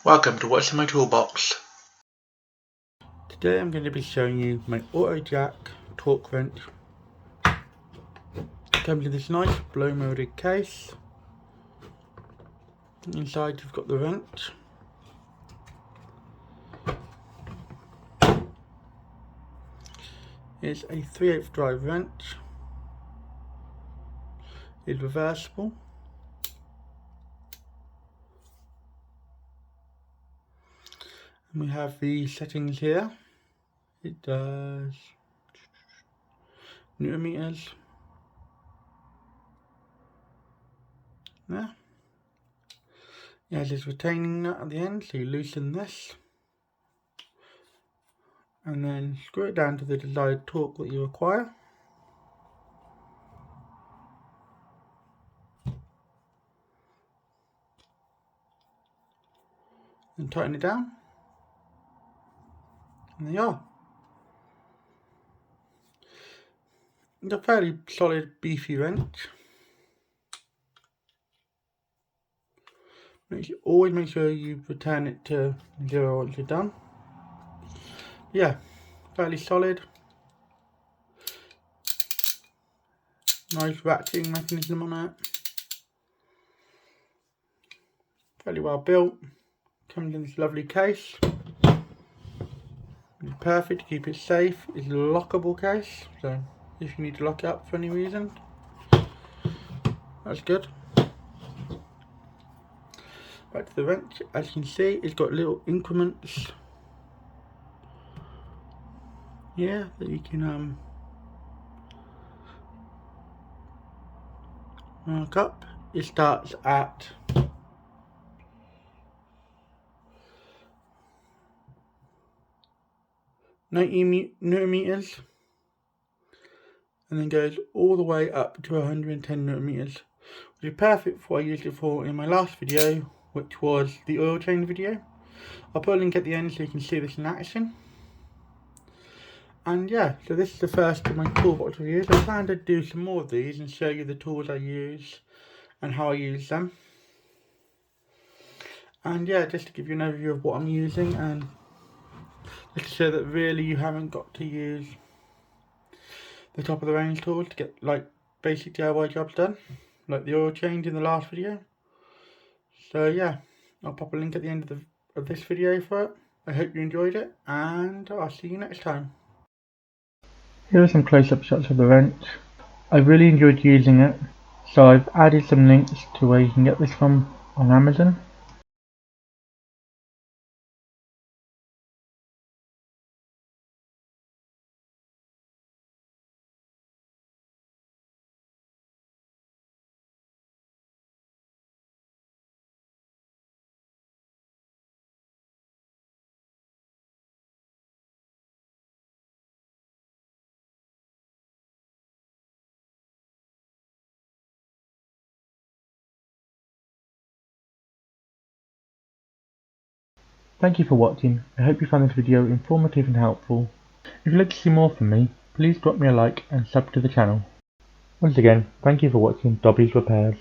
Welcome to what's in my toolbox. Today I'm going to be showing you my autojack torque wrench. It comes in this nice blow molded case. Inside you've got the wrench. It's a 3/8 drive wrench. It's reversible. And we have the settings here. It does newton meters. There. It has this retaining nut at the end, so you loosen this and then screw it down to the desired torque that you require. And tighten it down. And there you are. It's a fairly solid, beefy wrench. Always make sure you return it to 0 once you're done. Yeah, fairly solid. Nice ratcheting mechanism on it. Fairly well built. Comes in this lovely case. It's perfect to keep it safe. It's a lockable case, so if you need to lock it up for any reason, that's good. Back to the wrench. As you can see, it's got little increments here that you can mark up. It starts at 90 newton meters and then goes all the way up to 110 newton meters, which is perfect for what I used it for in my last video, which was the oil change video. I'll put a link at the end so you can see this in action. And yeah, so this is the first of my toolbox reviews. I plan to do some more of these and show you the tools I use and how I use them. And yeah, just to give you an overview of what I'm using and just to show that really you haven't got to use the top of the range tools to get like basic DIY jobs done, like the oil change in the last video. So yeah, I'll pop a link at the end of this video for it. I hope you enjoyed it, and I'll see you next time. Here are some close-up shots of the wrench. I really enjoyed using it, so I've added some links to where you can get this from on Amazon. Thank you for watching. I hope you found this video informative and helpful. If you'd like to see more from me, please drop me a like and sub to the channel. Once again, thank you for watching Dobby's Repairs.